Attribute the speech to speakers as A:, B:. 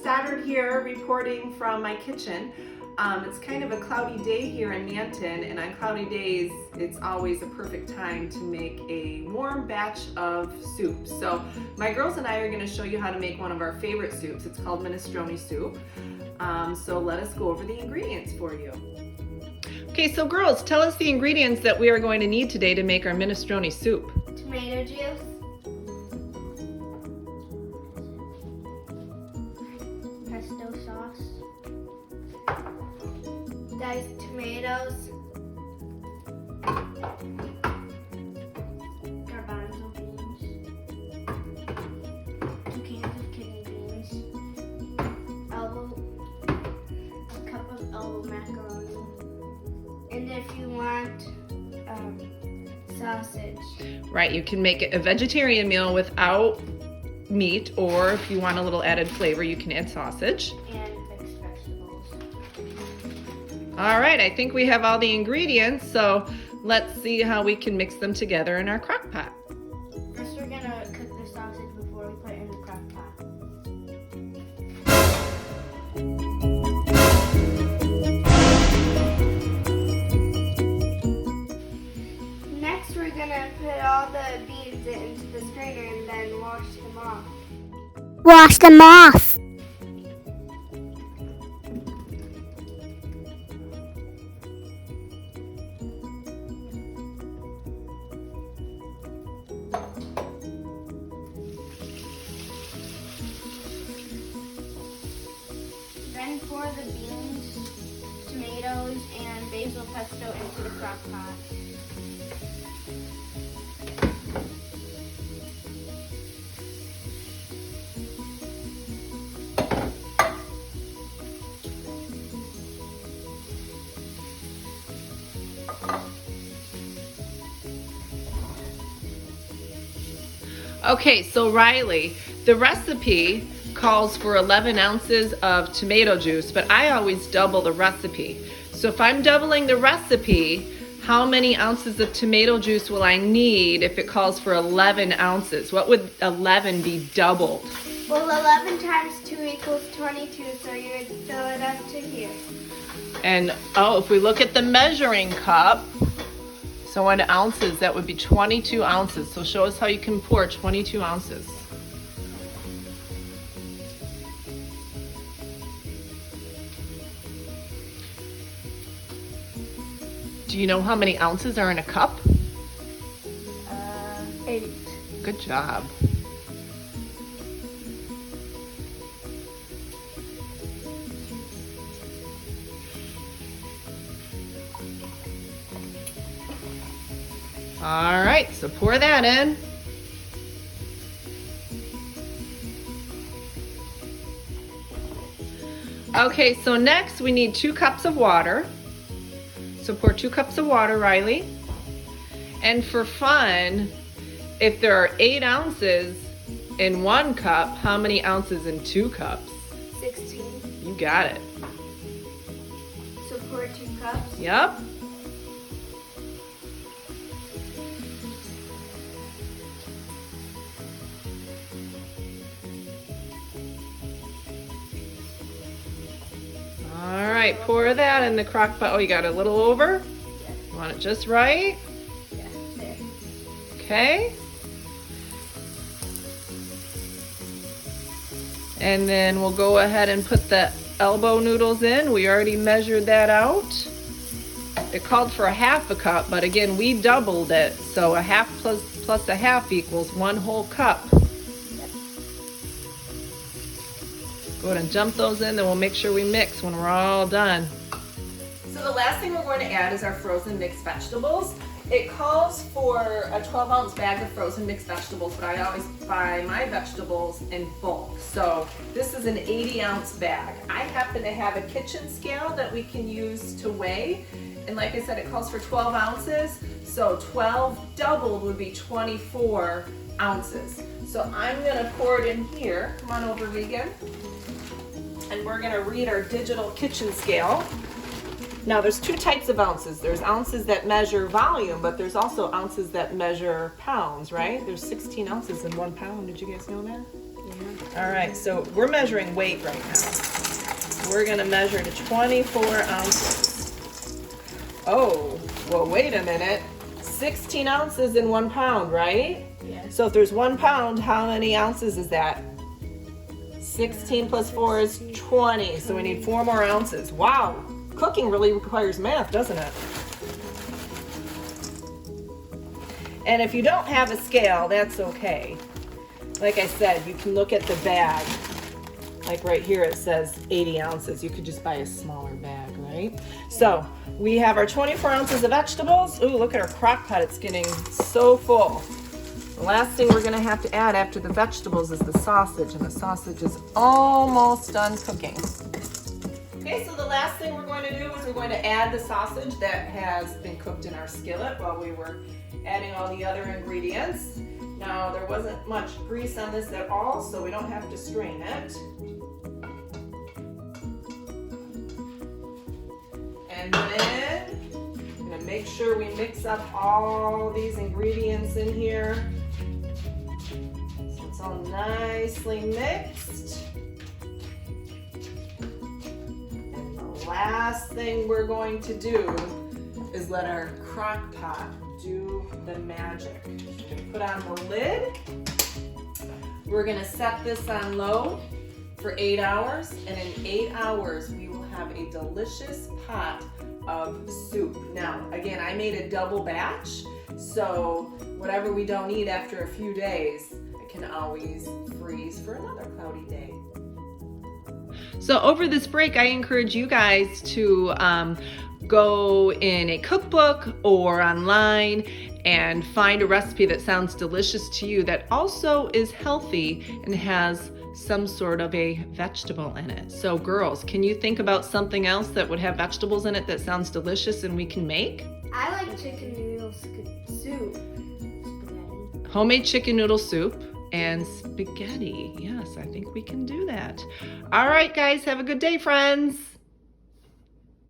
A: Stoddard here, reporting from my kitchen. It's kind of a cloudy day here in Manton, and on cloudy days, it's always a perfect time to make a warm batch of soup. So my girls and I are going to show you how to make one of our favorite soups. It's called minestrone soup. So let us go over the ingredients for you. Okay, so girls, tell us the ingredients that we are going to need today to make our minestrone soup.
B: Tomato juice, pesto sauce, diced tomatoes, garbanzo beans, 2 cans of kidney beans, a cup of elbow macaroni, and if you want sausage.
A: Right, you can make it a vegetarian meal without meat, or if you want a little added flavor, you can add sausage.
B: And mixed vegetables.
A: All right, I think we have all the ingredients, so let's see how we can mix them together in our crock pot.
B: First, we're gonna cook the sausage before we put it in the crock pot. Next, we're gonna put all the beans into the strainer and then wash them off.
C: Wash them off.
B: Then pour the beans, tomatoes, and basil pesto into the crock pot.
A: Okay, so Riley, the recipe calls for 11 ounces of tomato juice, but I always double the recipe. So if I'm doubling the recipe, how many ounces of tomato juice will I need if it calls for 11 ounces? What would 11 be doubled?
B: Well, 11 times 2 equals 22, so you would fill it up to here.
A: And if we look at the measuring cup, so in ounces, that would be 22 ounces. So show us how you can pour 22 ounces. Do you know how many ounces are in a cup?
B: 8.
A: Good job. All right, so pour that in. Okay, so next we need 2 cups of water. So pour 2 cups of water, Riley. And for fun, if there are 8 ounces in 1 cup, how many ounces in 2 cups?
B: 16.
A: You got it.
B: So pour 2 cups.
A: Yep. All right, pour that in the crock pot. Oh, you got a little over? You want it just right?
B: Yeah, there.
A: Okay. And then we'll go ahead and put the elbow noodles in. We already measured that out. It called for a half a cup, but again, we doubled it. So a half plus a half equals 1 whole cup. Go ahead and dump those in, then we'll make sure we mix when we're all done. So the last thing we're going to add is our frozen mixed vegetables. It calls for a 12-ounce bag of frozen mixed vegetables, but I always buy my vegetables in bulk. So this is an 80-ounce bag. I happen to have a kitchen scale that we can use to weigh. And like I said, it calls for 12 ounces. So 12 doubled would be 24 ounces. So I'm gonna pour it in here. Come on over, Regan. And we're gonna read our digital kitchen scale. Now there's 2 types of ounces. There's ounces that measure volume, but there's also ounces that measure pounds, right? There's 16 ounces in 1 pound. Did you guys know that? All right, so we're measuring weight right now. We're gonna measure to 24 ounces. Oh, well, wait a minute. 16 ounces in 1 pound, right?
D: Yes.
A: So if there's 1 pound, how many ounces is that? 16 plus 4 is 20, so we need 4 more ounces. Wow, cooking really requires math, doesn't it? And if you don't have a scale, that's okay. Like I said, you can look at the bag. Like right here it says 80 ounces. You could just buy a smaller bag, right? So we have our 24 ounces of vegetables. Ooh, look at our crock pot. It's getting so full. The last thing we're gonna have to add after the vegetables is the sausage, and the sausage is almost done cooking. Okay, so the last thing we're going to do is we're going to add the sausage that has been cooked in our skillet while we were adding all the other ingredients. Now, there wasn't much grease on this at all, so we don't have to strain it. And then, I'm gonna make sure we mix up all these ingredients in here. So it's all nicely mixed. And the last thing we're going to do is let our crock pot do the magic. We're gonna put on the lid. We're gonna set this on low for 8 hours, and in 8 hours we will have a delicious pot of soup. Now, again, I made a double batch, so whatever we don't eat after a few days, I can always freeze for another cloudy day. So over this break, I encourage you guys to go in a cookbook or online and find a recipe that sounds delicious to you that also is healthy and has some sort of a vegetable in it. So girls, can you think about something else that would have vegetables in it that sounds delicious and we can make?
B: I like chicken noodle soup. Spaghetti.
A: Homemade chicken noodle soup and spaghetti. Yes, I think we can do that. All right, guys, have a good day, friends.